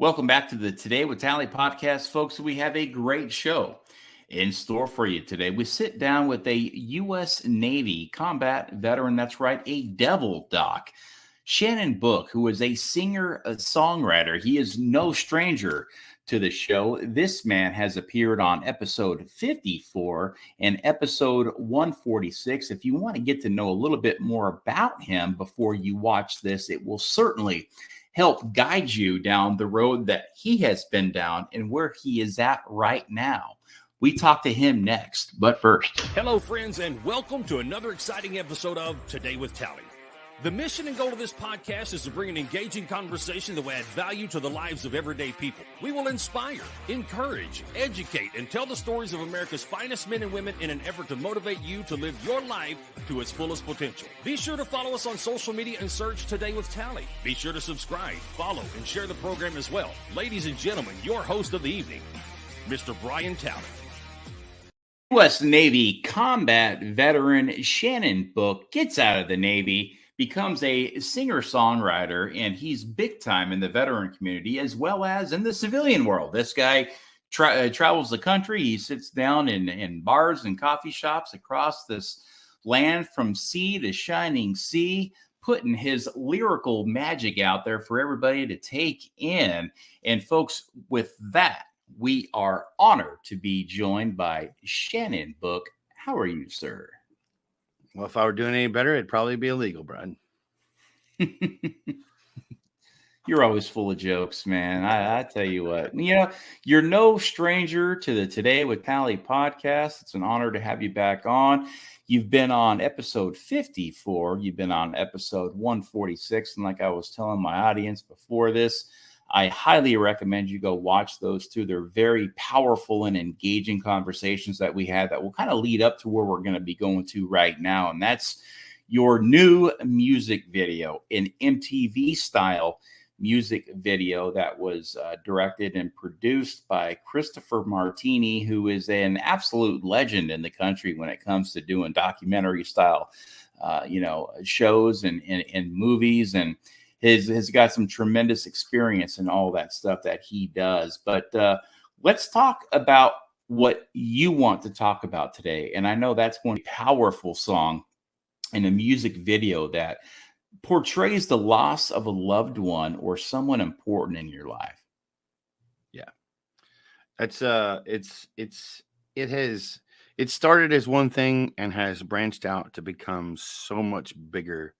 Welcome back to the Today with Tally podcast, folks. We have a great show in store for you today. We sit down with a U.S. Navy combat veteran. That's right, a devil doc, Shannon Book, who is a singer, a songwriter. He is no stranger to the show. This man has appeared on episode 54 and episode 146. If you want to get to know a little bit more about him before you watch this, it will certainly help guide you down the road that he has been down and where he is at right now. We talk to him next, but first. Hello, friends, and welcome to another exciting episode of Today with Tally. The mission and goal of this podcast is to bring an engaging conversation that will add value to the lives of everyday people. We will inspire, encourage, educate, and tell the stories of America's finest men and women in an effort to motivate you to live your life to its fullest potential. Be sure to follow us on social media and search Today with Tally. Be sure to subscribe, follow, and share the program as well. Ladies and gentlemen, your host of the evening, Mr. Brian Tally. U.S. Navy combat veteran Shannon Book gets out of the Navy, becomes a singer-songwriter, and he's big time in the veteran community as well as in the civilian world. This guy travels the country. He sits down in bars and coffee shops across this land from sea to shining sea, putting his lyrical magic out there for everybody to take in. And folks, with that, we are honored to be joined by Shannon Book. How are you, sir? Well, if I were doing any better, it'd probably be illegal, Brian. You're always full of jokes, man. I tell you what, you're no stranger to the Today with Tally podcast. It's an honor to have you back on. You've been on episode 54. You've been on episode 146. And like I was telling my audience before this, I highly recommend you go watch those two. They're very powerful and engaging conversations that we had that will kind of lead up to where we're going to be going to right now. And that's your new music video, an MTV style music video that was directed and produced by Christopher Martini, who is an absolute legend in the country when it comes to doing documentary style, shows and movies, and has got some tremendous experience in all that stuff that he does. But let's talk about what you want to talk about today. And I know that's one powerful song in a music video that portrays the loss of a loved one or someone important in your life. Yeah. That's it started as one thing and has branched out to become so much bigger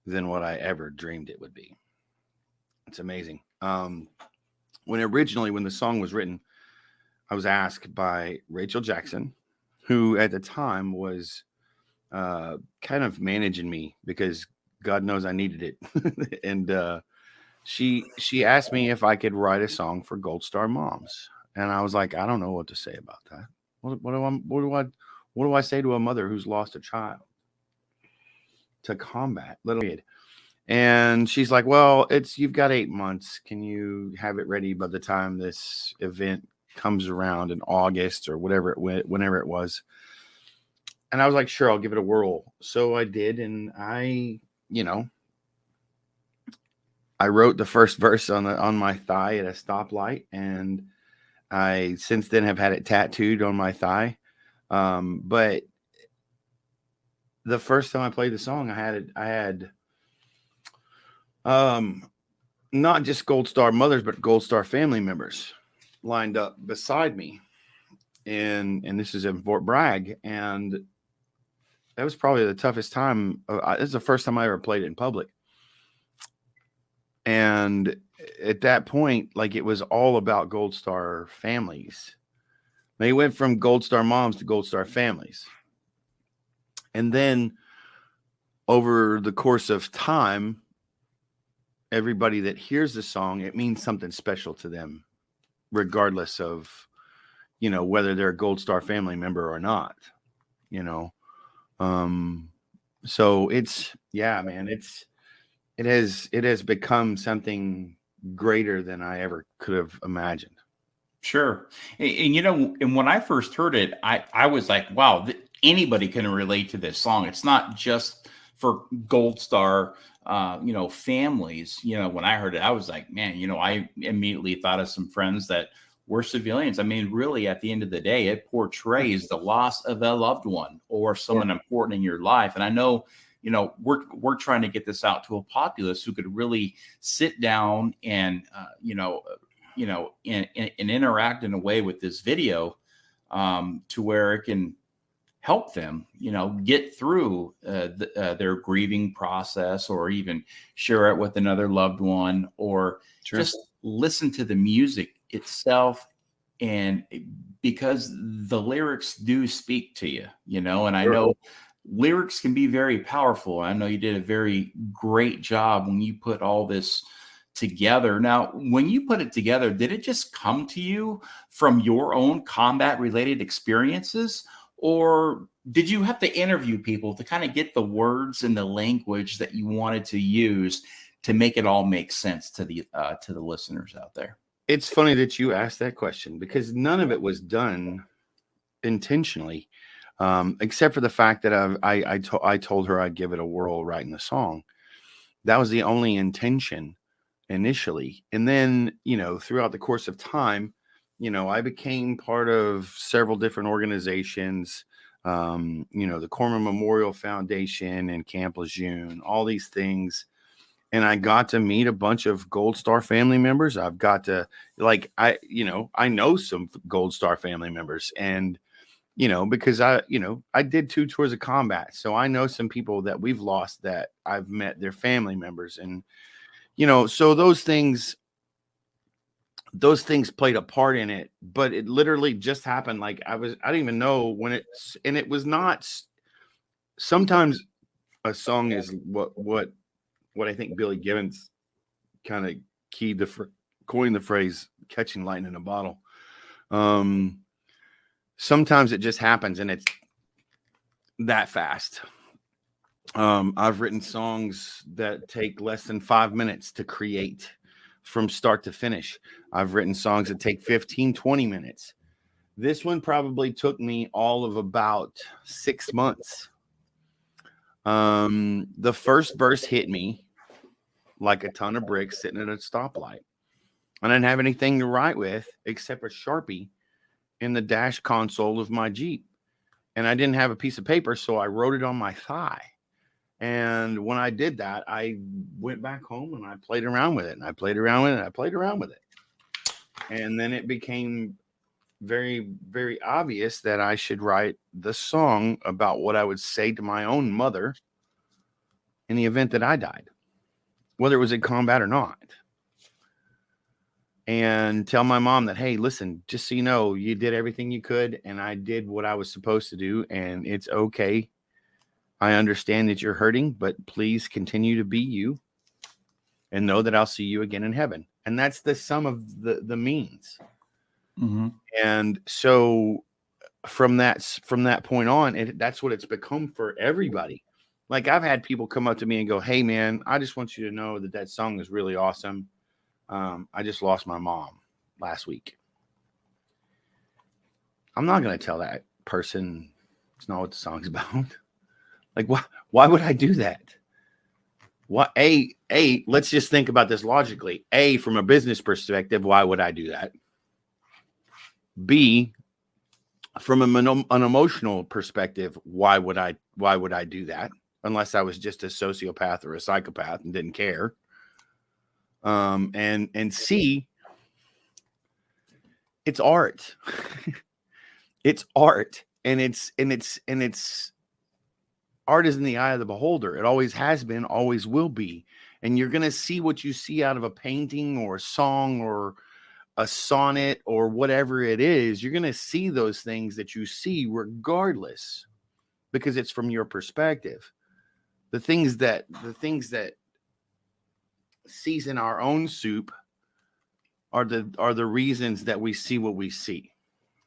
than what I ever dreamed it would be. It's amazing. When the song was written, I was asked by Rachel Jackson, who at the time was kind of managing me because God knows I needed it. And she asked me if I could write a song for Gold Star Moms. And I was like, I don't know what to say about that. What do I say to a mother who's lost a child to combat, little kid? And she's like, well, you've got 8 months. Can you have it ready by the time this event comes around in August or whenever it was? And I was like, sure, I'll give it a whirl. So I did. And I wrote the first verse on my thigh at a stoplight. And I since then have had it tattooed on my thigh. But the first time I played the song, I had not just Gold Star mothers, but Gold Star family members lined up beside me. And this is in Fort Bragg. And that was probably the toughest time. This is the first time I ever played it in public. And at that point, it was all about Gold Star families. They went from Gold Star moms to Gold Star families. And then over the course of time, everybody that hears the song, it means something special to them, regardless of, whether they're a Gold Star family member or not, So it has become something greater than I ever could have imagined. Sure. And when I first heard it, I was like, wow, anybody can relate to this song. It's not just for Gold Star families, when I heard it, I was like, man, I immediately thought of some friends that were civilians. I mean, really, at the end of the day, it portrays the loss of a loved one or someone important in your life. And I know, we're trying to get this out to a populace who could really sit down and, and interact in a way with this video to where it can help them, get through their grieving process, or even share it with another loved one, or just listen to the music itself. And because the lyrics do speak to you, and I know lyrics can be very powerful. I know you did a very great job when you put all this together. Now, when you put it together, did it just come to you from your own combat related experiences, or did you have to interview people to kind of get the words and the language that you wanted to use to make it all make sense to the listeners out there? It's funny that you asked that question, because none of it was done intentionally, except for the fact that I told her I'd give it a whirl writing the song. That was the only intention initially. And then, throughout the course of time, I became part of several different organizations, the Corman Memorial Foundation and Camp Lejeune, all these things. And I got to meet a bunch of Gold Star family members. I've got to, I know some Gold Star family members, and, because I did 2 tours of combat. So I know some people that we've lost that I've met their family members. And, so those things played a part in it, but it literally just happened. Like I didn't even know when it was not. Sometimes a song is what I think Billy Gibbons kind of coined the phrase catching lightning in a bottle. Sometimes it just happens and it's that fast. I've written songs that take less than 5 minutes to create from start to finish. I've written songs that take 15, 20 minutes. This one probably took me all of about 6 months. The first verse hit me like a ton of bricks sitting at a stoplight. I didn't have anything to write with except a Sharpie in the dash console of my Jeep. And I didn't have a piece of paper, so I wrote it on my thigh. And when I did that, I went back home and I played around with it. And I played around with it. And I played around with it. And then it became very, very obvious that I should write the song about what I would say to my own mother in the event that I died, whether it was in combat or not. And tell my mom that, hey, listen, just so you know, you did everything you could and I did what I was supposed to do, and it's okay. I understand that you're hurting, but please continue to be you and know that I'll see you again in heaven. And that's the sum of the means. Mm-hmm. And so from that point on, that's what it's become for everybody. Like I've had people come up to me and go, hey man, I just want you to know that song is really awesome. I just lost my mom last week. I'm not going to tell that person it's not what the song's about. Like, why would I do that? What? Let's just think about this logically. A, from a business perspective, why would I do that? B, from an emotional perspective, why would I do that? Unless I was just a sociopath or a psychopath and didn't care. And C, it's art. It's art, and it's art is in the eye of the beholder. It always has been, always will be. And you're going to see what you see out of a painting or a song or a sonnet or whatever it is. You're going to see those things that you see regardless, because it's from your perspective. The things that season our own soup are the reasons that we see what we see.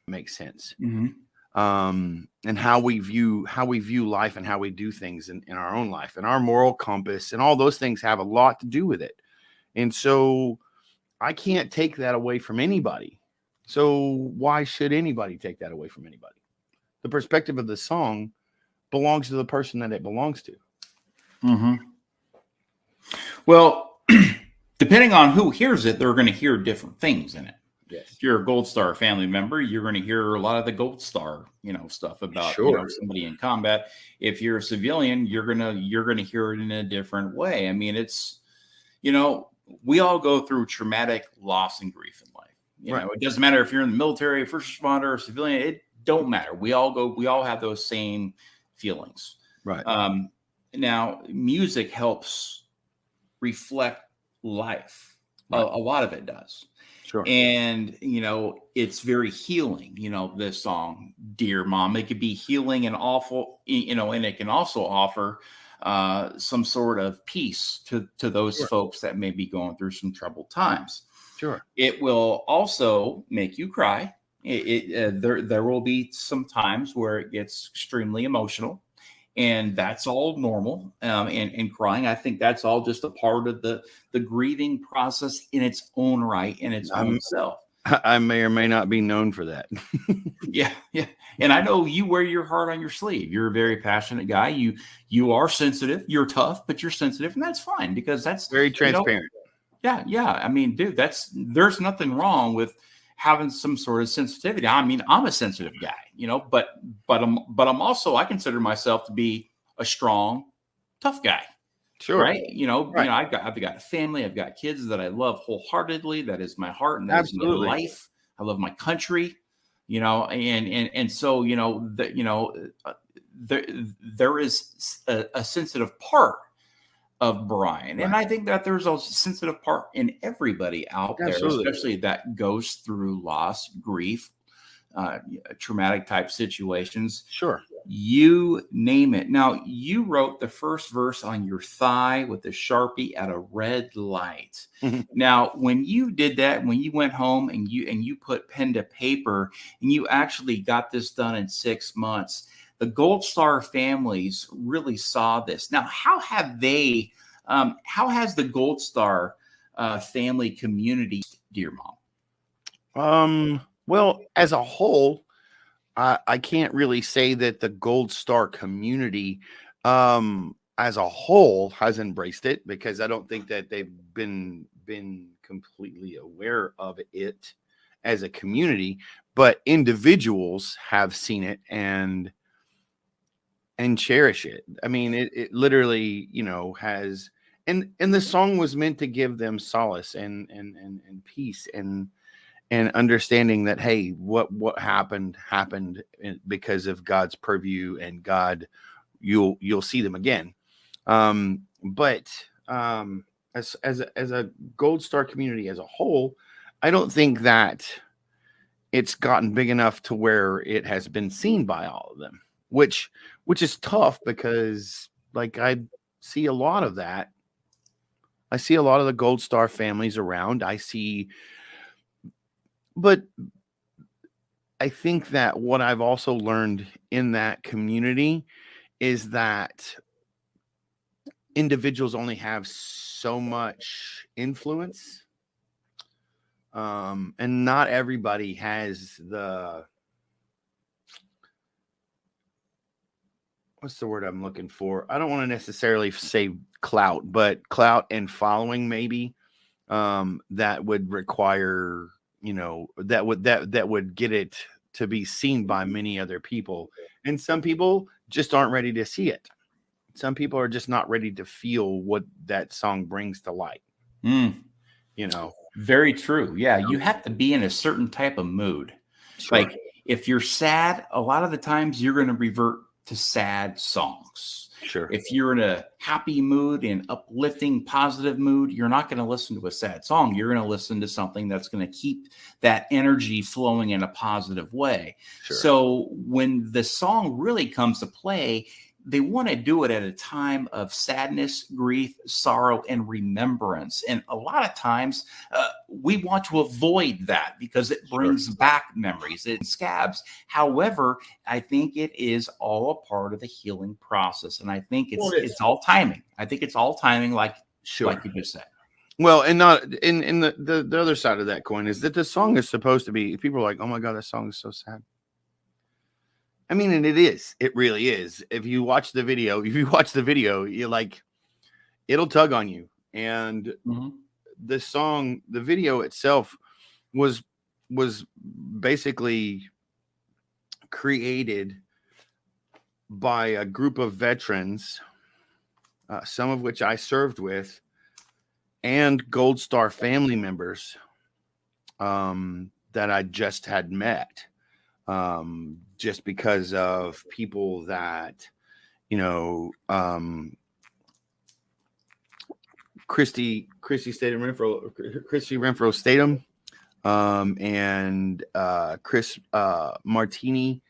Makes sense. Mm-hmm. And how we view life and how we do things in our own life, and our moral compass and all those things have a lot to do with it. And so I can't take that away from anybody. So why should anybody take that away from anybody? The perspective of the song belongs to the person that it belongs to. Mm-hmm. Well, depending on who hears it, they're going to hear different things in it. Yes. If you're a Gold Star family member, you're going to hear a lot of the Gold Star, stuff about somebody in combat. If you're a civilian, you're gonna hear it in a different way. I mean, it's we all go through traumatic loss and grief in life. It doesn't matter if you're in the military, first responder, or civilian. It don't matter. We all have those same feelings. Right. Now, music helps reflect life. Right. A lot of it does. Sure. And, it's very healing, this song, Dear Mom. It could be healing and awful, and it can also offer some sort of peace to those folks that may be going through some troubled times. Sure. It will also make you cry. There will be some times where it gets extremely emotional. And that's all normal. And crying, I think that's all just a part of the grieving process in its own right, in its own self. I may or may not be known for that. Yeah. And I know you wear your heart on your sleeve. You're a very passionate guy. You are sensitive. You're tough, but you're sensitive, and that's fine because that's very transparent. Yeah. I mean, dude, there's nothing wrong with having some sort of sensitivity. I mean, I'm a sensitive guy, but I'm also, I consider myself to be a strong, tough guy. Sure. Right. I've got a family. I've got kids that I love wholeheartedly. That is my heart and that is my life. I love my country, and so, there is a sensitive part of Brian. Right. And I think that there's a sensitive part in everybody out there, especially that goes through loss, grief, traumatic type situations. Sure. You name it. Now, you wrote the first verse on your thigh with a Sharpie at a red light. Mm-hmm. Now, when you did that, when you went home and you put pen to paper and you actually got this done in 6 months, the Gold Star families really saw this. Now, how has the Gold Star family community, Dear Mom? Well, as a whole, I can't really say that the Gold Star community as a whole has embraced it, because I don't think that they've been completely aware of it as a community, but individuals have seen it and cherish it. I mean, it literally, has, and the song was meant to give them solace and peace and understanding that, hey, what happened because of God's purview, and God, you'll see them again. But as a Gold Star community as a whole, I don't think that it's gotten big enough to where it has been seen by all of them, which is tough, because like I see a lot of that. I see a lot of the Gold Star families around. But I think that what I've also learned in that community is that individuals only have so much influence. And not everybody has what's the word I'm looking for? I don't want to necessarily say clout, but clout and following maybe, that would require, that would get it to be seen by many other people. And some people just aren't ready to see it. Some people are just not ready to feel what that song brings to light. Very true. Yeah. You have to be in a certain type of mood. Sure. Like if you're sad, a lot of the times you're going to revert to sad songs. Sure. If you're in a happy mood, in uplifting, positive mood, you're not going to listen to a sad song. You're going to listen to something that's going to keep that energy flowing in a positive way. Sure. So when the song really comes to play, they want to do it at a time of sadness, grief, sorrow, and remembrance. And a lot of times we want to avoid that because it brings back memories, it scabs. However, I think it is all a part of the healing process. And I think it's all timing. I think it's all timing, like you just said. Well, and not in the other side of that coin is that the song is supposed to be, people are like, oh my God, that song is so sad. I mean, and it is. It really is. If you watch the video, you're like, it'll tug on you. And Mhm. the song, the video itself was basically created by a group of veterans, some of which I served with, and Gold Star family members that I just had met, just because of people that, you know, Christy Renfro Statham, and Chris Martini,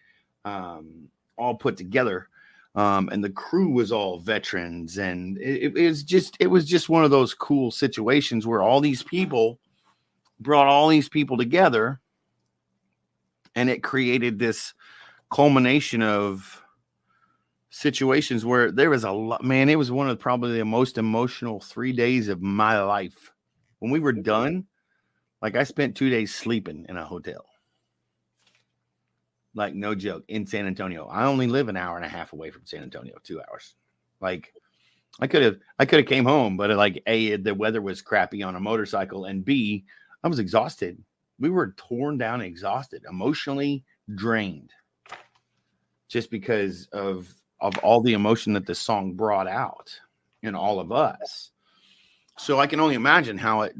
all put together. And the crew was all veterans, and it was just one of those cool situations where all these people brought all these people together, and it created this culmination of situations where there was a lot, man. It was one of probably the most emotional 3 days of my life. When we were done, like, I spent 2 days sleeping in a hotel. Like, no joke, in San Antonio. I only live an hour and a half away from San Antonio, 2 hours. Like, I could have came home, but like, A, the weather was crappy on a motorcycle, and B, I was exhausted. We were torn down, exhausted, emotionally drained, just because of all the emotion that the song brought out in all of us. So I can only imagine how it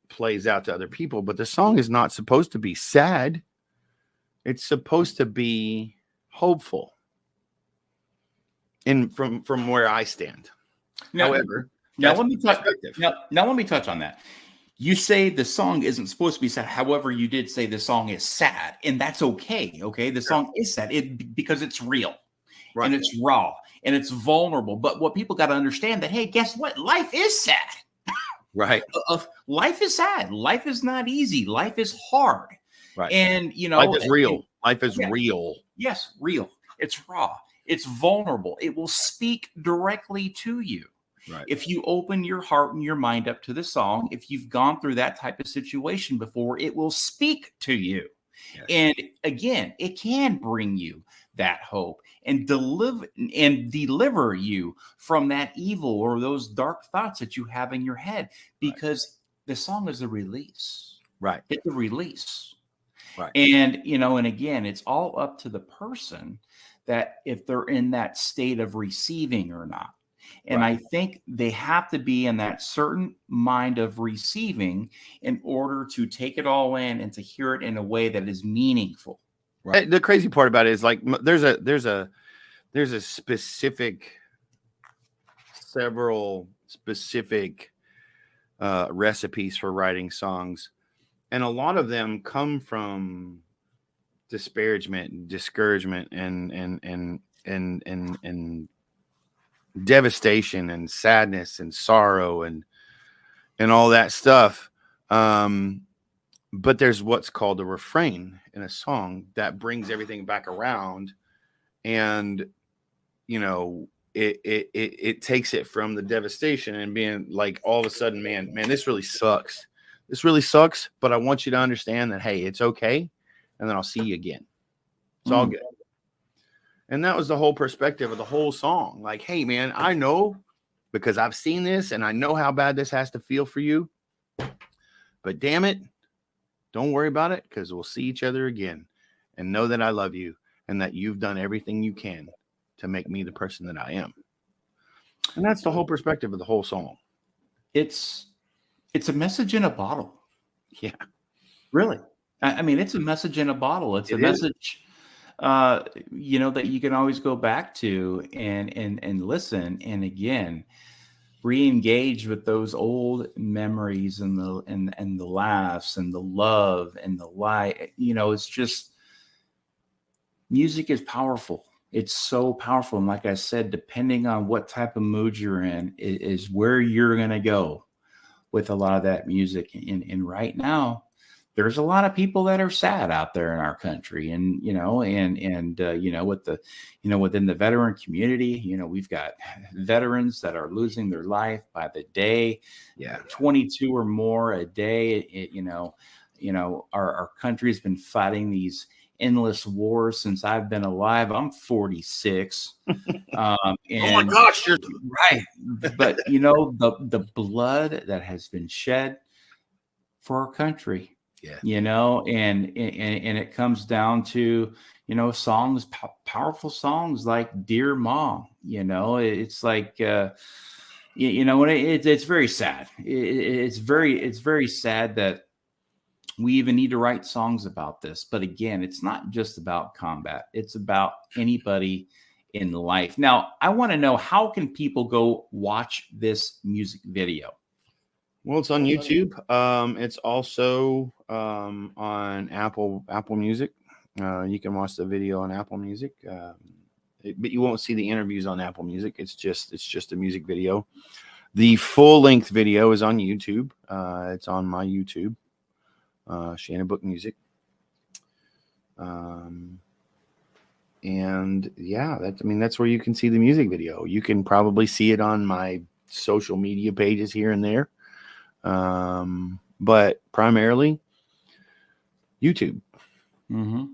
plays out to other people. But the song is not supposed to be sad. It's supposed to be hopeful. From where I stand. However, now let me touch on that. You say the song isn't supposed to be sad. However, you did say the song is sad, and that's okay. Okay, the song is sad because it's real, right, and it's raw, and it's vulnerable. But what people got to understand that, hey, guess what? Life is sad. Right. Life is sad. Life is not easy. Life is hard. Right. And life is real. Life is real. Yes, real. It's raw. It's vulnerable. It will speak directly to you. Right. If you open your heart and your mind up to the song, if you've gone through that type of situation before, it will speak to you. Yes. And again, it can bring you that hope and deliver you from that evil or those dark thoughts that you have in your head, because the song is a release. Right. It's a release. Right. And, and again, it's all up to the person that if they're in that state of receiving or not. And I think they have to be in that certain mind of receiving in order to take it all in and to hear it in a way that is meaningful. Right. The crazy part about it is, like, there's several specific recipes for writing songs, and a lot of them come from disparagement, discouragement, and devastation and sadness and sorrow and all that stuff. But there's what's called a refrain in a song that brings everything back around, and it takes it from the devastation and being like, all of a sudden, man, this really sucks. This really sucks, but I want you to understand that, hey, it's okay, and then I'll see you again. It's all good. And that was the whole perspective of the whole song. Like, hey, man, I know, because I've seen this and I know how bad this has to feel for you. But damn it, don't worry about it, because we'll see each other again. And know that I love you and that you've done everything you can to make me the person that I am. And that's the whole perspective of the whole song. It's a message in a bottle. Yeah. Really. I mean, it's a message in a bottle. It's a message that you can always go back to and listen, and again re-engage with those old memories and the laughs and the love and the light. It's just, music is powerful. It's so powerful, and like I said, depending on what type of mood you're in is where you're gonna go with a lot of that music. And right now, there's a lot of people that are sad out there in our country, and within the veteran community, we've got veterans that are losing their life by the day. 22 or more a day. Our country has been fighting these endless wars since I've been alive. I'm 46. Oh my And gosh, you're right. But you know, the blood that has been shed for our country, yeah. you know, and it comes down to, you know, songs, powerful songs like Dear Mom, you know, it's like, you know, it's very sad. It's very sad that we even need to write songs about this. But again, it's not just about combat. It's about anybody in life. Now, I want to know, how can people go watch this music video? Well, it's on YouTube. It's also on Apple Music. You can watch the video on Apple Music, but you won't see the interviews on Apple Music. It's just a music video. The full length video is on YouTube. It's on my YouTube, Shannon Book Music. And yeah, that's where you can see the music video. You can probably see it on my social media pages here and there. But primarily YouTube. Mm-hmm.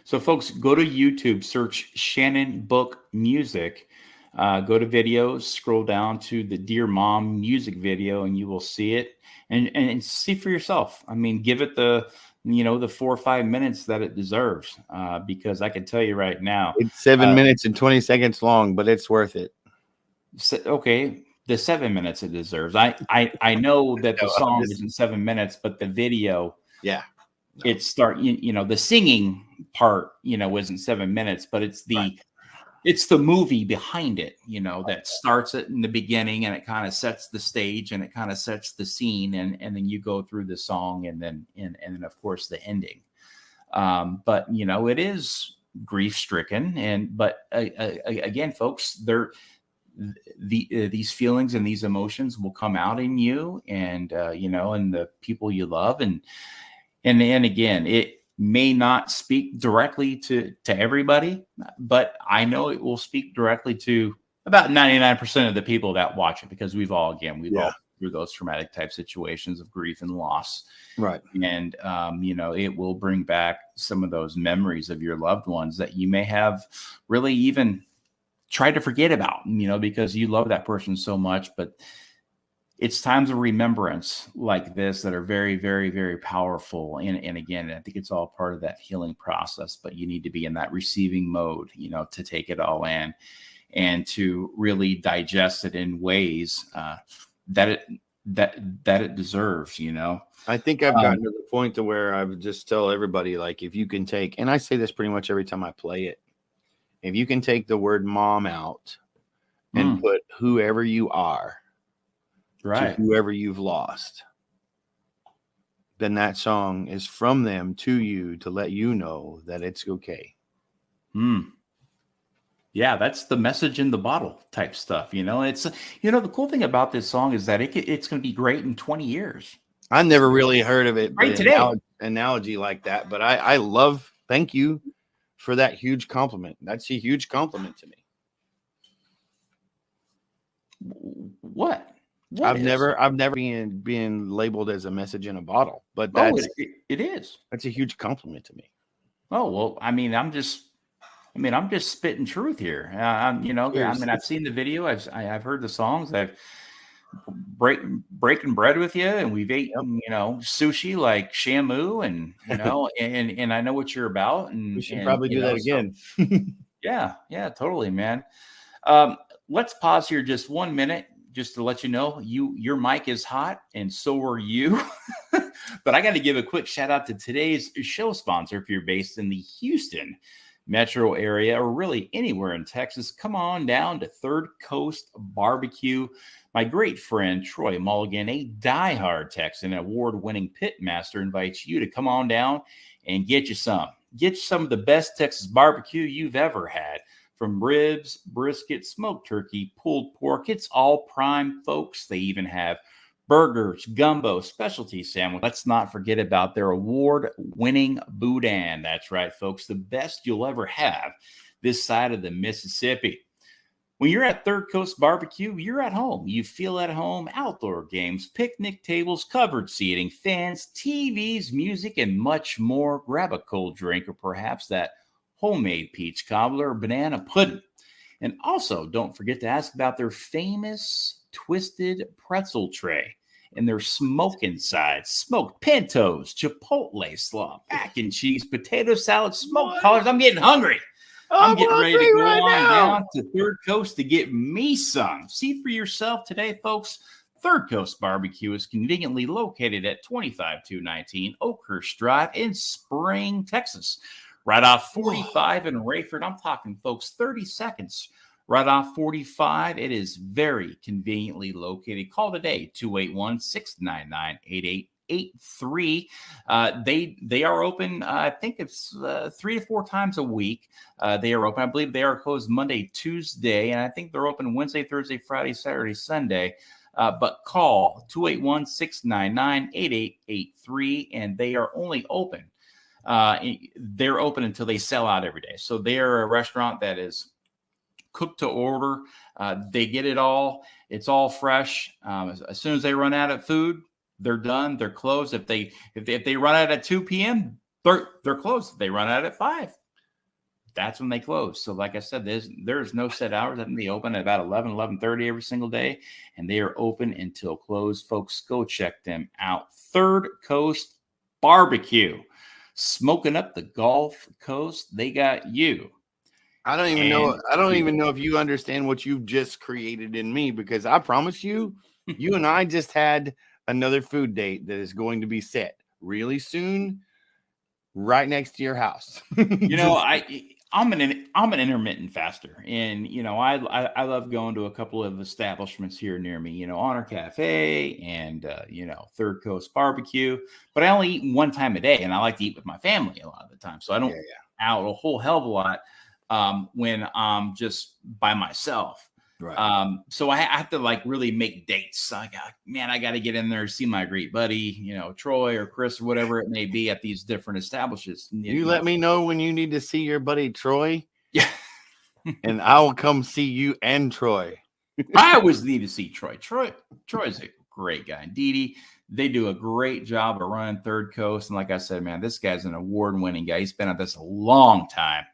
So folks, go to YouTube, search Shannon Book Music, go to videos, scroll down to the Dear Mom music video, and you will see it and see for yourself. I mean, give it the 4 or 5 minutes that it deserves, because I can tell you right now, it's 7 minutes and 20 seconds long, but it's worth it. Okay. The 7 minutes it deserves. I know that the song isn't 7 minutes, but the video, yeah, it the singing part, isn't 7 minutes, but it's the movie behind it, that starts it in the beginning, and it kind of sets the stage, and it kind of sets the scene, and then you go through the song, and then of course the ending. But it is grief stricken, but again, folks, these feelings and these emotions will come out in you, and and the people you love, and again, it may not speak directly to everybody, but I know it will speak directly to about 99% of the people that watch it, because we've all through those traumatic type situations of grief and loss, right? And it will bring back some of those memories of your loved ones that you may have really even try to forget about, because you love that person so much. But it's times of remembrance like this that are very, very, very powerful. And again, I think it's all part of that healing process, but you need to be in that receiving mode, to take it all in and to really digest it in ways that it deserves, I think I've gotten to the point to where I would just tell everybody, like, if you can take, and I say this pretty much every time I play it, if you can take the word mom out and put whoever you are, right, to whoever you've lost, then that song is from them to you to let you know that it's okay. Yeah, that's the message in the bottle type stuff. It's, the cool thing about this song is that it's going to be great in 20 years. I never really heard of it, right today. Analogy like that, but I love, thank you for that huge compliment. That's a huge compliment to me. What I've never been labeled as a message in a bottle, but it is. That's a huge compliment to me. Oh, well, I'm just spitting truth here. I've seen the video. I've heard the songs. I've breaking bread with you, and we've eaten, sushi like Shamu, and and I know what you're about. And we should probably do that again. So, yeah, totally, man. Let's pause here just 1 minute, just to let you know, your mic is hot, and so are you. But I got to give a quick shout out to today's show sponsor. If you're based in the Houston metro area, or really anywhere in Texas, come on down to Third Coast Barbecue. My great friend Troy Mulligan, a diehard Texan, award-winning pit master, invites you to come on down and get you some of the best Texas barbecue you've ever had. From ribs, brisket, smoked turkey, pulled pork, it's all prime, folks. They even have burgers, gumbo, specialty sandwich. Let's not forget about their award-winning boudin. That's right, folks, the best you'll ever have this side of the Mississippi. When you're at Third Coast Barbecue, you're at home. You feel at home. Outdoor games, picnic tables, covered seating, fans, TVs, music, and much more. Grab a cold drink or perhaps that homemade peach cobbler or banana pudding. And also, don't forget to ask about their famous twisted pretzel tray and their smoking sides, smoked pintos, chipotle slaw, mac and cheese, potato salad, smoked collards. I'm getting hungry. I'm getting ready to go on down to Third Coast to get me some. See for yourself today, folks. Third Coast Barbecue is conveniently located at 25219 Oakhurst Drive in Spring, Texas. Right off 45 in Rayford. I'm talking, folks, 30 seconds. Right off 45. It is very conveniently located. Call today, 281-699-8883. They are open, I think it's 3 to 4 times a week. They are open. I believe they are closed Monday, Tuesday, and I think they're open Wednesday, Thursday, Friday, Saturday, Sunday. But call 281-699-8883, and they are only open. They're open until they sell out every day. So they are a restaurant that is cooked to order. They get it all. It's all fresh. As soon as they run out of food, they're done. They're closed. If they run out at 2 p.m., they're closed. If they run out at 5, that's when they close. So like I said, there's no set hours. They open at about 11:30 every single day, and they are open until closed. Folks, go check them out. Third Coast Barbecue, smoking up the Gulf Coast. They got you. I don't even know. I don't even know if you understand what you've just created in me, because I promise you, you and I just had another food date that is going to be set really soon, right next to your house. You know, I'm an intermittent faster, and you know, I love going to a couple of establishments here near me. You know, Honor Cafe and you know, Third Coast Barbecue. But I only eat one time a day, and I like to eat with my family a lot of the time, so I don't out a whole hell of a lot when I'm just by myself. Right. So I have to like really make dates. I got to get in there, see my great buddy, you know, Troy or Chris or whatever it may be at these different establishments. You let me know when you need to see your buddy Troy. Yeah. And I will come see you and Troy. I always need to see Troy. Troy's a great guy. And Dee Dee, they do a great job of running Third Coast. And like I said, man, this guy's an award-winning guy. He's been at this a long time.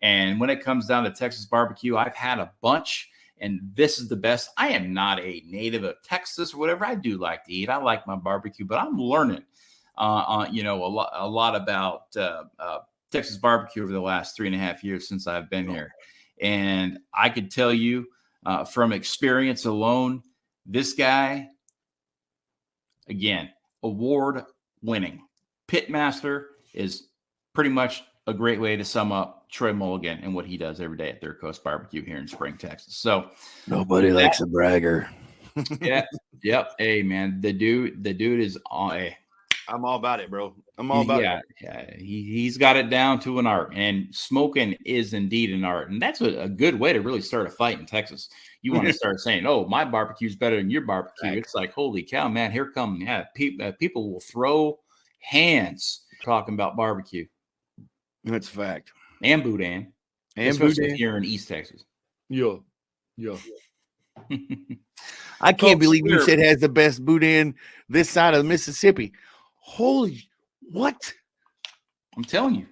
And when it comes down to Texas barbecue, I've had a bunch. And this is the best. I am not a native of Texas or whatever. I do like to eat. I like my barbecue, but I'm learning, you know, a lot about Texas barbecue over the last 3.5 years since I've been here. And I could tell you from experience alone, this guy, again, award-winning. Pitmaster is pretty much a great way to sum up Troy Mulligan and what he does every day at Third Coast Barbecue here in Spring, Texas. So nobody likes a bragger. Yeah. Yep. Hey, man, the dude is on. I'm all about it, bro. I'm all about it. Yeah. He's got it down to an art, and smoking is indeed an art. And that's a good way to really start a fight in Texas. You want to start saying, oh, my barbecue's better than your barbecue. Right. It's like, holy cow, man, here come, people will throw hands talking about barbecue. That's a fact. And boudin. And especially boudin here in East Texas. Yeah. I can't believe you said has the best boudin this side of the Mississippi. Holy, what? I'm telling you.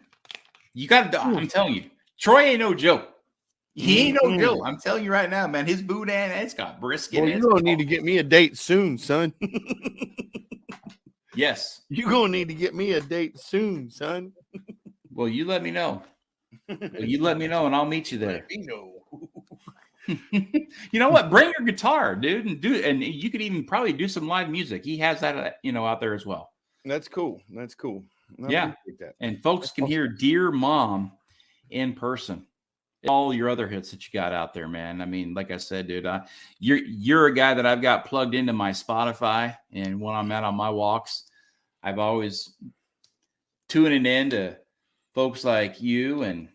You got to, I'm telling you. Troy ain't no joke. He ain't no joke. I'm telling you right now, man. His boudin, it's got brisket. Well, you're going to need to get me a date soon, son. Yes. You're going to need to get me a date soon, son. Well, you let me know. And I'll meet you there. You know what? Bring your guitar, dude, and you could even probably do some live music. He has that, out there as well. That's cool. I yeah, and folks can hear "Dear Mom" in person. All your other hits that you got out there, man. I mean, like I said, dude, you're a guy that I've got plugged into my Spotify, and when I'm out on my walks, I've always tuning in to folks like you and,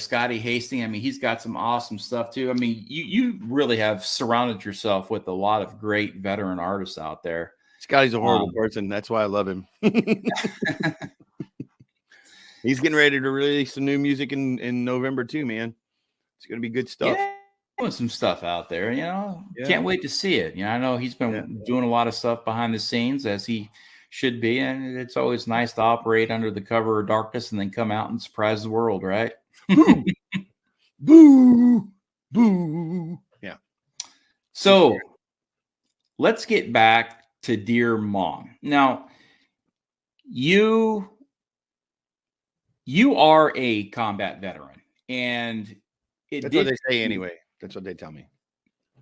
Scotty Hastings. I mean, he's got some awesome stuff too. I mean, you really have surrounded yourself with a lot of great veteran artists out there. Scotty's a horrible person. That's why I love him. He's getting ready to release some new music in November too, man. It's going to be good stuff. doing some stuff out there, Yeah. Can't wait to see it. I know he's been doing a lot of stuff behind the scenes, as he should be, and it's always nice to operate under the cover of darkness and then come out and surprise the world, right? Boo, boo, boo. Yeah. So let's get back to Dear Mom. Now, you are a combat veteran, and that's what they say anyway. That's what they tell me.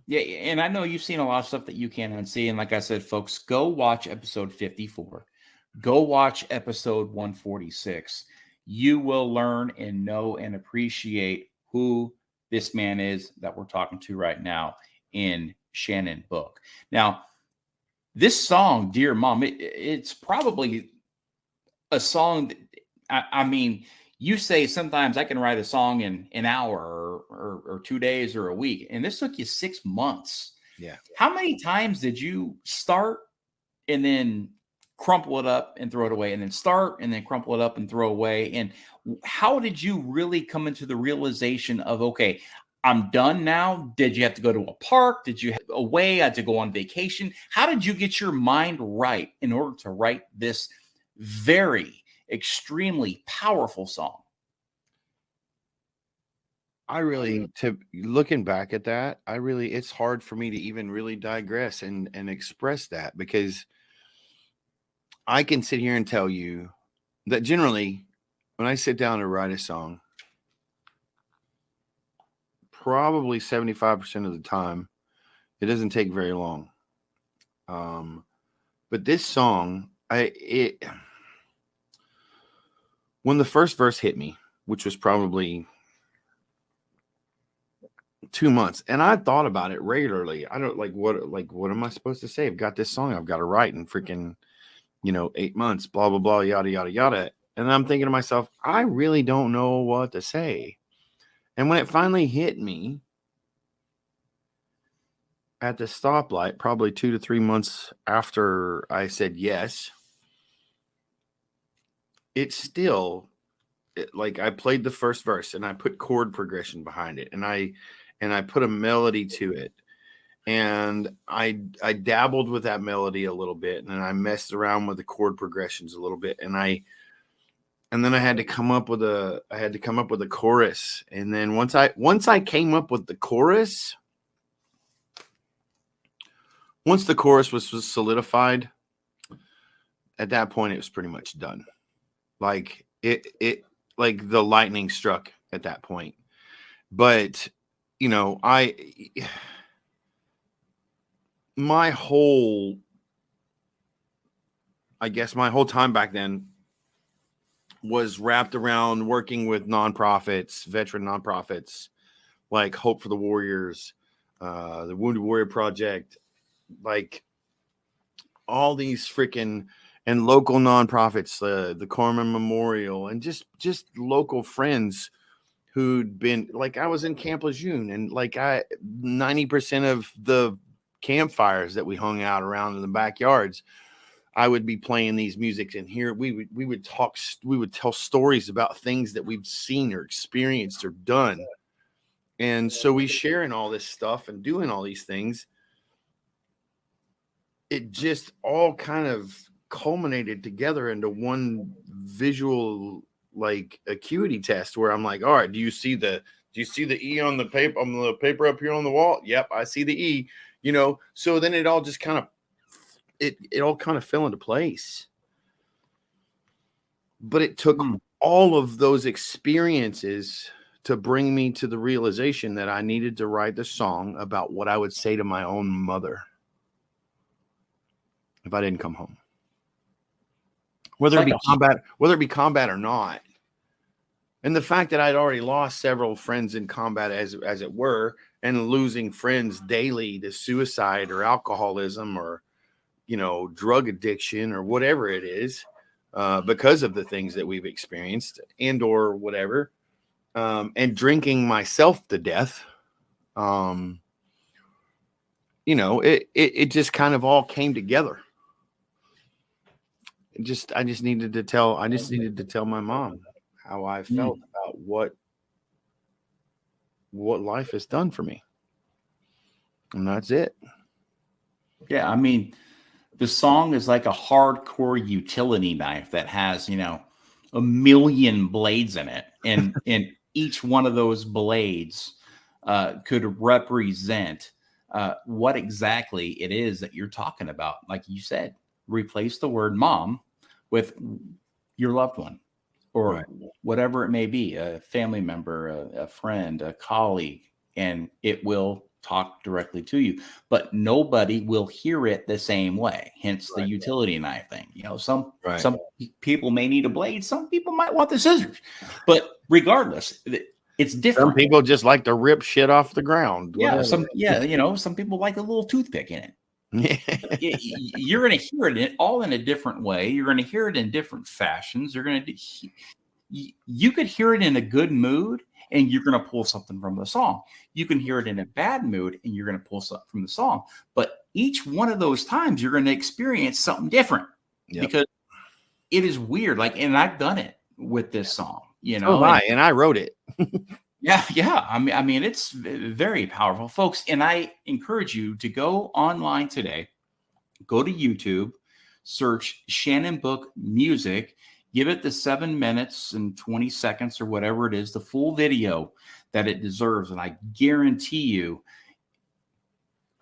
Yeah, and I know you've seen a lot of stuff that you can't unsee. And like I said, folks, go watch episode 54. Go watch episode 146. You will learn and know and appreciate who this man is that we're talking to right now in Shannon Book. Now, this song, Dear Mom, it's probably a song that, I mean, you say sometimes I can write a song in an hour or 2 days or a week, and this took you 6 months. Yeah. How many times did you start and then crumple it up and throw it away, and then start and then crumple it up and throw away? And how did you really come into the realization of, okay, I'm done now? Did you have to go to a park? Did you have away? Had to go on vacation? How did you get your mind right in order to write this very extremely powerful song? I really, to looking back at that, it's hard for me to even really digress and express that, because I can sit here and tell you that generally when I sit down to write a song, probably 75% of the time, it doesn't take very long. But this song, when the first verse hit me, which was probably 2 months, and I thought about it regularly. I don't what am I supposed to say? I've got this song I've got to write in freaking 8 months, blah blah blah, yada yada yada. And I'm thinking to myself, I really don't know what to say. And when it finally hit me at the stoplight, probably 2 to 3 months after I said yes, it's still like I played the first verse and I put chord progression behind it, and I put a melody to it, and I dabbled with that melody a little bit, and I messed around with the chord progressions a little bit, and then I had to come up with a chorus. And then once I came up with the chorus, once the chorus was solidified, at that point it was pretty much done. Like it like the lightning struck at that point. But my whole time back then was wrapped around working with nonprofits, veteran nonprofits like Hope for the Warriors, the Wounded Warrior Project, like all these freaking and local nonprofits, the Corman Memorial, and just local friends who'd been, like, I was in Camp Lejeune, and like 90% of the campfires that we hung out around in the backyards, I would be playing these musics, and here we would tell stories about things that we've seen or experienced or done. And so we sharing all this stuff and doing all these things. It just all kind of culminated together into one visual, like, acuity test where I'm like, all right, do you see the E on the paper up here on the wall? Yep, I see the E, so then it all just kind of it all kind of fell into place. But it took all of those experiences to bring me to the realization that I needed to write the song about what I would say to my own mother if I didn't come home. Whether it be combat or not. And the fact that I'd already lost several friends in combat, as it were, and losing friends daily to suicide or alcoholism or drug addiction or whatever it is, because of the things that we've experienced and or whatever, and drinking myself to death, it just kind of all came together. I just needed to tell my mom how I felt about what life has done for me. And that's it. Yeah, I mean, the song is like a hardcore utility knife that has, a million blades in it, and each one of those blades could represent what exactly it is that you're talking about. Like you said, replace the word mom with your loved one, or Right. whatever it may be, a family member, a friend, a colleague, and it will talk directly to you. But nobody will hear it the same way. Hence the utility knife thing. Some people may need a blade, some people might want the scissors. But regardless, it's different. Some people just like to rip shit off the ground. Yeah, some people like a little toothpick in it. You're going to hear it all in a different way. You're going to hear it in different fashions. You could hear it in a good mood, and you're going to pull something from the song. You can hear it in a bad mood, and you're going to pull something from the song. But each one of those times, you're going to experience something different because it is weird. And I've done it with this song, and I wrote it. Yeah. I mean, it's very powerful, folks. And I encourage you to go online today, go to YouTube, search Shannon Book Music, give it the 7 minutes and 20 seconds or whatever it is, the full video that it deserves. And I guarantee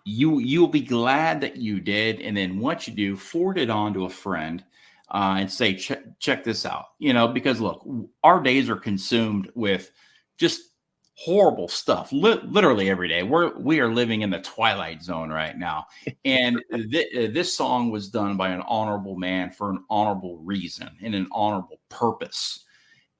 you'll be glad that you did. And then once you do, forward it on to a friend and say, check this out, because look, our days are consumed with just horrible stuff literally every day. We are living in the twilight zone right now. And this song was done by an honorable man for an honorable reason and an honorable purpose.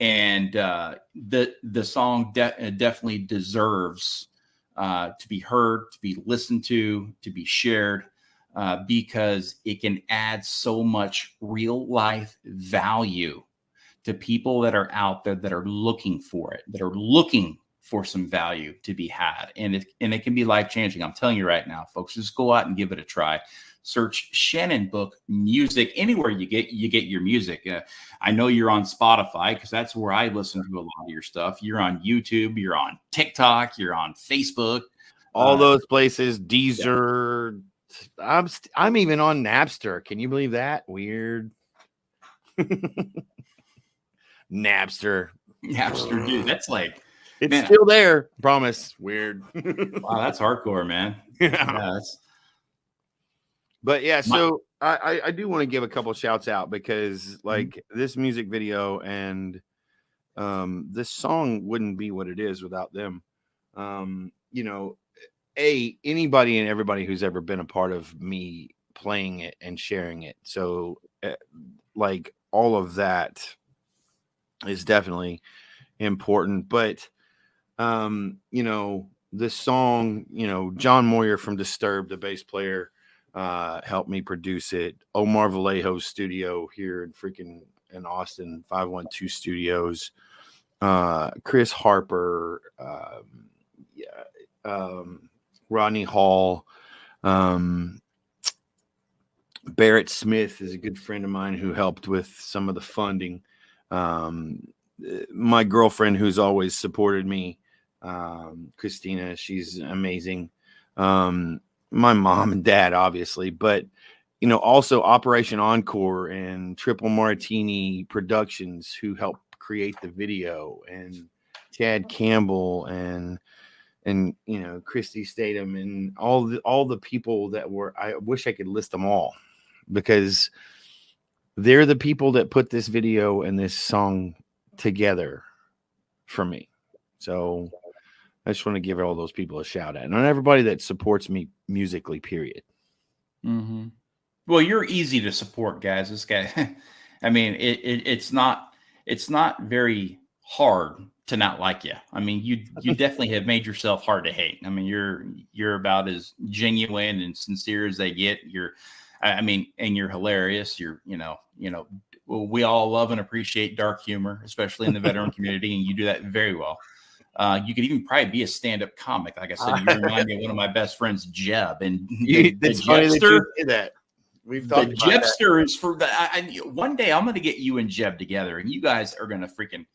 And the song definitely deserves to be heard, to be listened to be shared, because it can add so much real life value to people that are out there that are looking for it, that are looking for some value to be had. And it can be life-changing. I'm telling you right now, folks, just go out and give it a try. Search Shannon Book Music anywhere you get your music. I know you're on Spotify because that's where I listen to a lot of your stuff. You're on YouTube, you're on TikTok, you're on Facebook. All those places, Deezer. Yeah. I'm even on Napster. Can you believe that? Weird. Napster, dude. That's like, it's still there. Promise. Weird. Wow, that's hardcore, man. But yeah, so I do want to give a couple shouts out because this music video and this song wouldn't be what it is without them. Anybody and everybody who's ever been a part of me playing it and sharing it. So all of that is definitely important. But this song, John Moyer from Disturbed, the bass player, helped me produce it. Omar Vallejo's studio here in Austin, 512 Studios. Chris Harper, Rodney Hall, Barrett Smith is a good friend of mine who helped with some of the funding. My girlfriend, who's always supported me, Christina, she's amazing. My mom and dad, obviously, but also Operation Encore and Triple Martini Productions, who helped create the video, and Chad Campbell and Christy Statham, and all the people that were. I wish I could list them all, because they're the people that put this video and this song together for me. So I just want to give all those people a shout out, and everybody that supports me musically, period. Mm-hmm. Well, you're easy to support, guys. This guy, I mean, it's not very hard to not like you. I mean, you definitely have made yourself hard to hate. I mean, you're about as genuine and sincere as they get. And you're hilarious. We all love and appreciate dark humor, especially in the veteran community, and you do that very well. You could even probably be a stand-up comic. Like I said, you remind me of one of my best friends, Jeb. And the Jebster, we've talked about Jebster is for the. One day I'm going to get you and Jeb together, and you guys are going to freaking.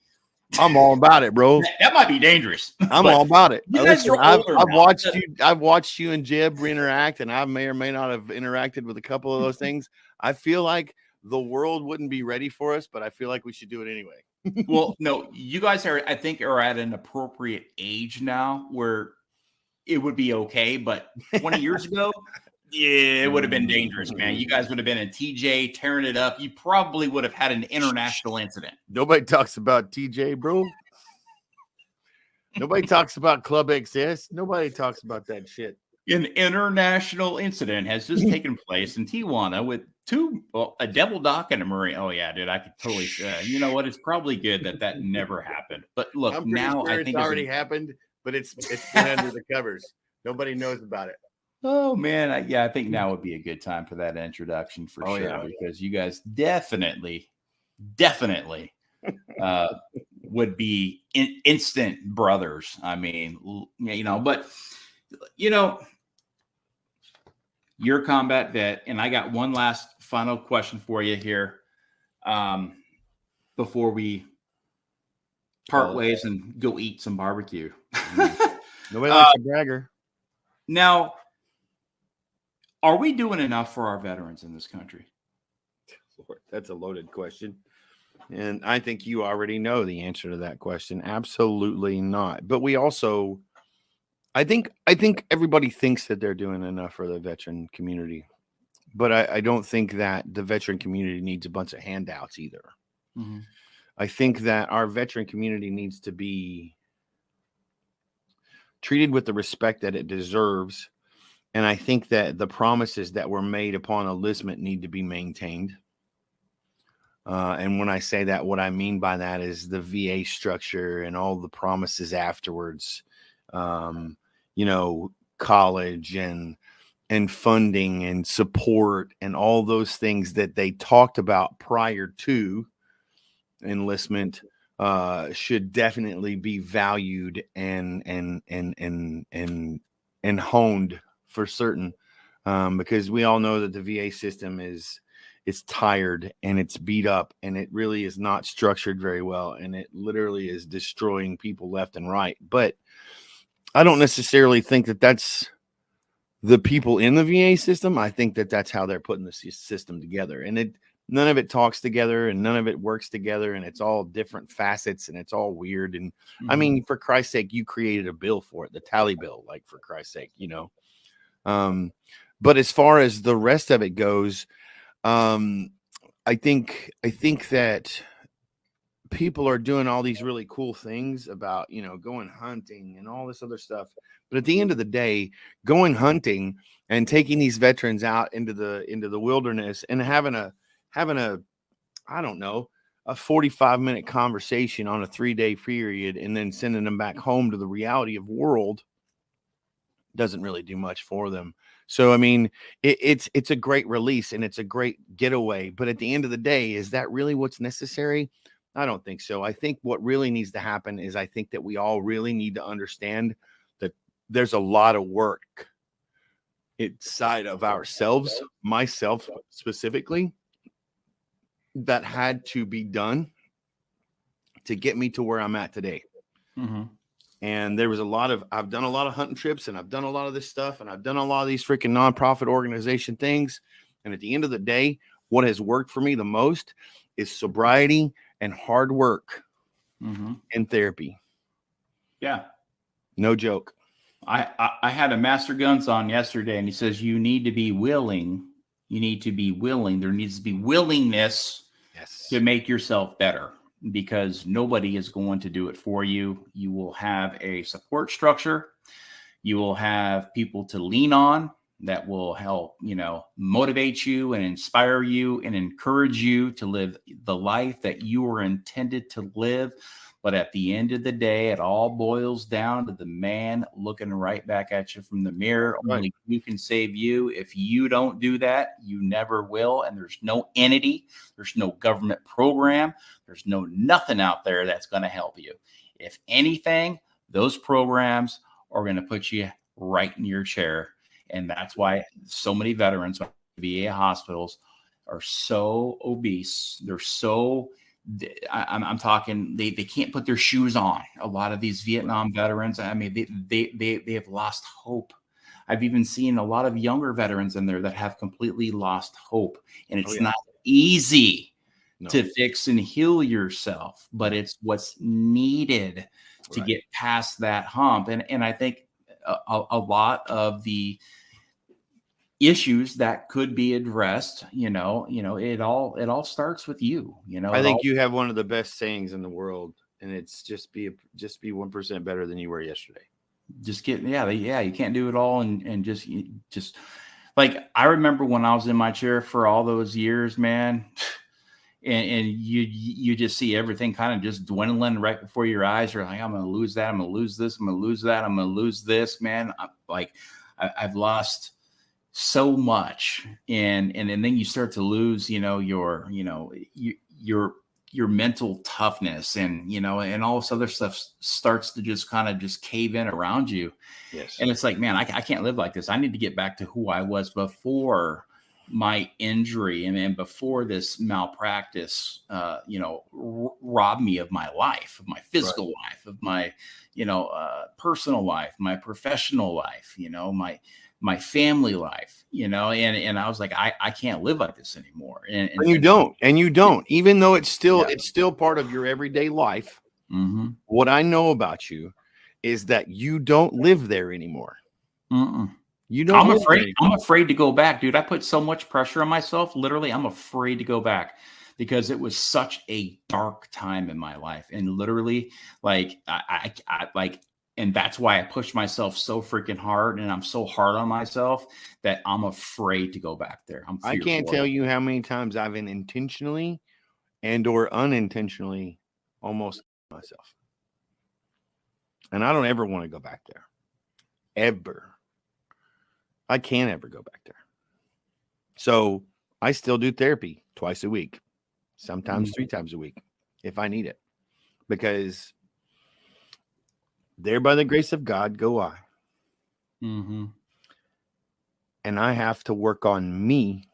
I'm all about it, bro. That might be dangerous. I'm all about it. You guys Listen, are older I've watched you and Jeb interact, and I may or may not have interacted with a couple of those things. I feel like the world wouldn't be ready for us, but I feel like we should do it anyway. Well, no, you guys I think, are at an appropriate age now where it would be okay. But 20 years ago, yeah, it would have been dangerous, man. You guys would have been in TJ tearing it up. You probably would have had an international incident. Nobody talks about TJ, bro. Nobody talks about Club XS. Nobody talks about that shit. An international incident has just taken place in Tijuana with a Devil Doc and a Marine. Oh yeah, dude, I could totally. You know what? It's probably good that never happened. But look, now sure I think it's already happened, but it's been under the covers. Nobody knows about it. Oh man, I think now would be a good time for that introduction for sure, yeah. because you guys definitely would be instant brothers. I mean, but you're a combat vet, and I got one last final question for you here, before we part ways and go eat some barbecue. Nobody likes a bragger. Now, are we doing enough for our veterans in this country? Lord, that's a loaded question. And I think you already know the answer to that question. Absolutely not. But we also, I think everybody thinks that they're doing enough for the veteran community. But I don't think that the veteran community needs a bunch of handouts either. Mm-hmm. I think that our veteran community needs to be treated with the respect that it deserves. And I think that the promises that were made upon enlistment need to be maintained. And when I say that, what I mean by that is the VA structure and all the promises afterwards, college and funding and support and all those things that they talked about prior to enlistment should definitely be valued and honed for certain, because we all know that the VA system it's tired and it's beat up and it really is not structured very well, and it literally is destroying people left and right. But I don't necessarily think that that's the people in the VA system. I think that that's how they're putting the system together, and none of it talks together and none of it works together, and it's all different facets and it's all weird. And I mean, for Christ's sake, you created a bill for it, the tally bill, like, for Christ's sake, but as far as the rest of it goes, I think that people are doing all these really cool things about, going hunting and all this other stuff. But at the end of the day, going hunting and taking these veterans out into the wilderness and having a I don't know, a 45-minute conversation on a 3-day period and then sending them back home to the reality of world doesn't really do much for them. So, I mean, it's a great release and it's a great getaway. But at the end of the day, is that really what's necessary? I don't think so. I think what really needs to happen is I think that we all really need to understand that there's a lot of work inside of ourselves, myself specifically, that had to be done to get me to where I'm at today. Mm-hmm. And there was I've done a lot of hunting trips and I've done a lot of this stuff and I've done a lot of these freaking nonprofit organization things. And at the end of the day, what has worked for me the most is sobriety and hard work and therapy. Yeah. No joke. I had a Master Guns on yesterday, and he says, you need to be willing. You need to be willing. There needs to be willingness to make yourself better, because nobody is going to do it for you. You will have a support structure. You will have people to lean on that will help, motivate you and inspire you and encourage you to live the life that you were intended to live. But at the end of the day, it all boils down to the man looking right back at you from the mirror. Right. Only you can save you. If you don't do that, you never will. And there's no entity, there's no government program, there's nothing out there that's going to help you. If anything, those programs are going to put you right in your chair. And that's why so many veterans at VA hospitals are so obese. They're so I'm talking, they can't put their shoes on. A lot of these Vietnam veterans, I mean, they have lost hope. I've even seen a lot of younger veterans in there that have completely lost hope, and it's not easy to fix and heal yourself, but it's what's needed to get past that hump. And I think a lot of the issues that could be addressed, it all starts with you. I think you have one of the best sayings in the world, and it's just be 1% better than you were yesterday. Just get, you can't do it all. And just like, I remember when I was in my chair for all those years, man, and you just see everything kind of just dwindling right before your eyes. You're like, I'm going to lose that. I'm going to lose this. I'm going to lose that. I'm going to lose this, man. I've lost so much. And then you start to lose, your mental toughness, and all this other stuff starts to just kind of just cave in around you. Yes. And it's like, man, I can't live like this. I need to get back to who I was before my injury and before this malpractice, robbed me of my life, of my physical life, of my, personal life, my professional life, my family life, and I was like, I can't live like this anymore. And you don't, even though it's still part of your everyday life. Mm-hmm. What I know about you is that you don't live there anymore. Mm-mm. You don't. I'm afraid to go back, dude. I put so much pressure on myself. Literally, I'm afraid to go back because it was such a dark time in my life. And literally, like, I and that's why I pushed myself so freaking hard, and I'm so hard on myself that I'm afraid to go back there. I can't tell you how many times I've been intentionally and or unintentionally almost myself. And I don't ever want to go back there. Ever. I can't ever go back there. So I still do therapy twice a week, sometimes 3 times a week if I need it, because there by the grace of God go I. Mm-hmm. And I have to work on me,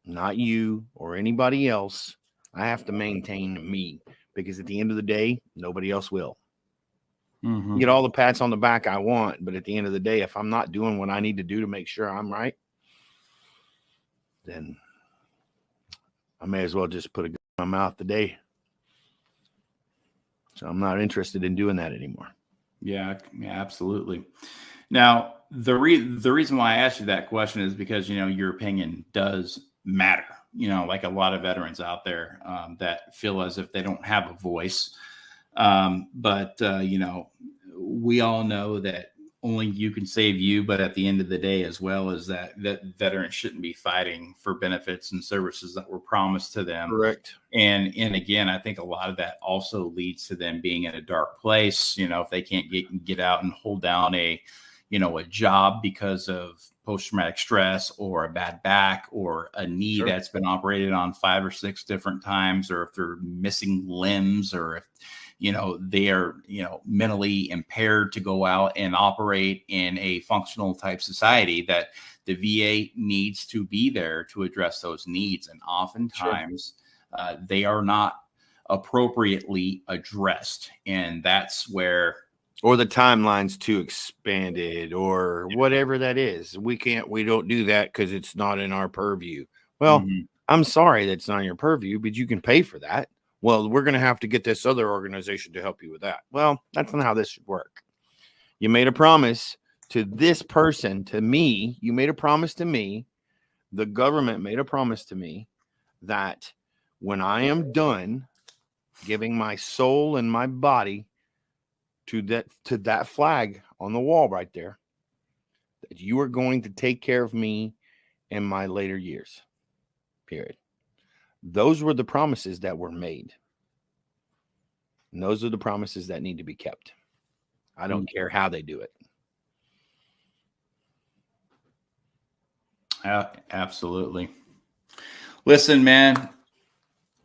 not you or anybody else. I have to maintain me, because at the end of the day, nobody else will. Mm-hmm. Get all the pats on the back I want, but at the end of the day, if I'm not doing what I need to do to make sure I'm right, then I may as well just put a gun in my mouth today. So I'm not interested in doing that anymore. Yeah, absolutely. Now, the reason why I asked you that question is because, your opinion does matter. Like a lot of veterans out there that feel as if they don't have a voice. But we all know that only you can save you. But at the end of the day, as well, as that veterans shouldn't be fighting for benefits and services that were promised to them. Correct. And again, I think a lot of that also leads to them being in a dark place. If they can't get out and hold down a job because of post-traumatic stress or a bad back or a knee that's been operated on 5 or 6 different times, or if they're missing limbs, or if they are, mentally impaired to go out and operate in a functional type society, that the VA needs to be there to address those needs. And oftentimes they are not appropriately addressed. And that's where, or the timeline's too expanded, or whatever that is. We don't do that because it's not in our purview. Well, I'm sorry that's not in your purview, but you can pay for that. Well, we're going to have to get this other organization to help you with that. Well, that's not how this should work. You made a promise to this person, to me. You made a promise to me. The government made a promise to me that when I am done giving my soul and my body to that flag on the wall right there, that you are going to take care of me in my later years. Period. Those were the promises that were made. And those are the promises that need to be kept. I don't care how they do it. Absolutely. Listen, man,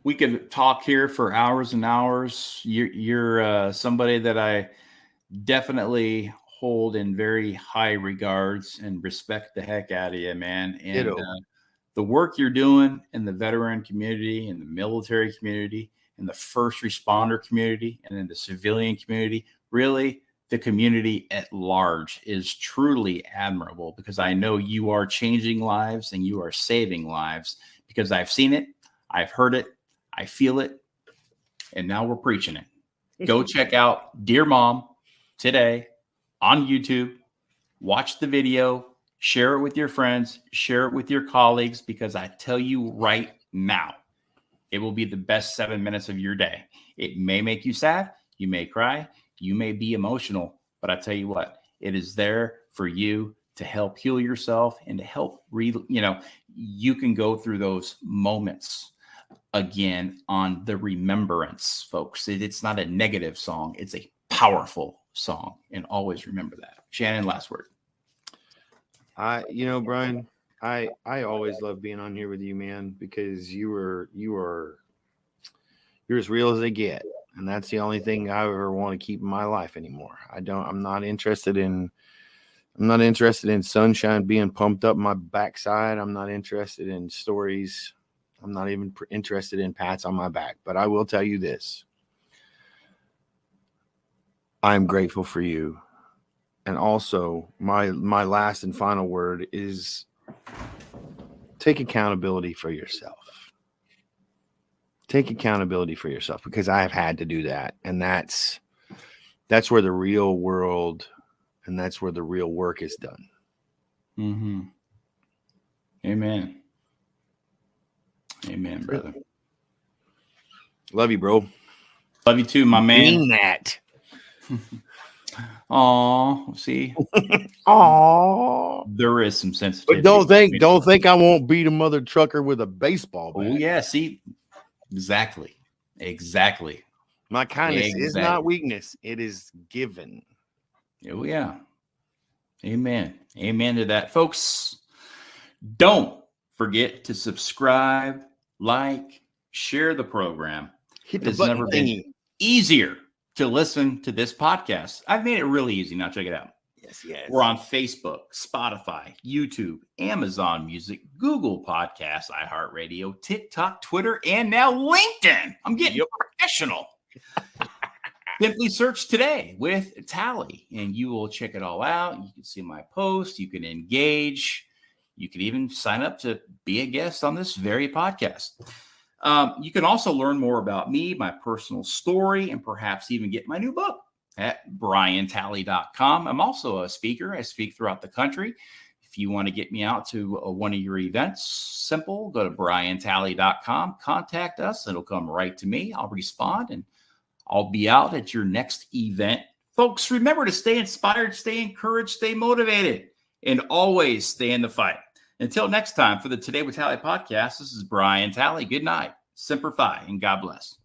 we could talk here for hours and hours. You're somebody that I definitely hold in very high regards and respect the heck out of you, man. And the work you're doing in the veteran community and the military community in the first responder community and in the civilian community, really the community at large, is truly admirable, because I know you are changing lives and you are saving lives, because I've seen it, I've heard it, I feel it, and now we're preaching it. Go check out Dear Mom today on YouTube. Watch the video, share it with your friends, share it with your colleagues, because I tell you right now, it will be the best 7 minutes of your day. It may make you sad, you may cry, you may be emotional, but I tell you what, it is there for you to help heal yourself and to help you can go through those moments again on the remembrance, folks. It's not a negative song, it's a powerful song, and always remember that. Shannon, last word. Brian, I always love being on here with you, man, because you're as real as they get. And that's the only thing I ever want to keep in my life anymore. I'm not interested in sunshine being pumped up my backside. I'm not interested in stories. I'm not even interested in pats on my back. But I will tell you this. I'm grateful for you. And also my last and final word is take accountability for yourself. Take accountability for yourself, because I have had to do that. And that's where the real world and that's where the real work is done. Mm-hmm. Amen. Amen, brother. Love you, bro. Love you too, my man. Mean that. Oh, see. Oh, there is some sensitivity. But don't think I won't beat a mother trucker with a baseball bat. Oh yeah, see. Exactly. My kindness is not weakness. It is given. Oh, yeah. Amen. Amen to that. Folks, don't forget to subscribe, like, share the program. Hit the it's button never thingy. been easier to listen to this podcast. I've made it really easy. Now check it out. Yes. We're on Facebook, Spotify, YouTube, Amazon Music, Google Podcasts, iHeartRadio, TikTok, Twitter, and now LinkedIn. I'm getting professional. Simply search Today with Tally, and you will check it all out. You can see my posts. You can engage. You can even sign up to be a guest on this very podcast. You can also learn more about me, my personal story, and perhaps even get my new book at briantally.com. I'm also a speaker. I speak throughout the country. If you want to get me out to one of your events, simple, go to briantally.com, contact us. It'll come right to me. I'll respond, and I'll be out at your next event. Folks, remember to stay inspired, stay encouraged, stay motivated, and always stay in the fight. Until next time, for the Today with Tally podcast, this is Brian Tally. Good night, Semper Fi, and God bless.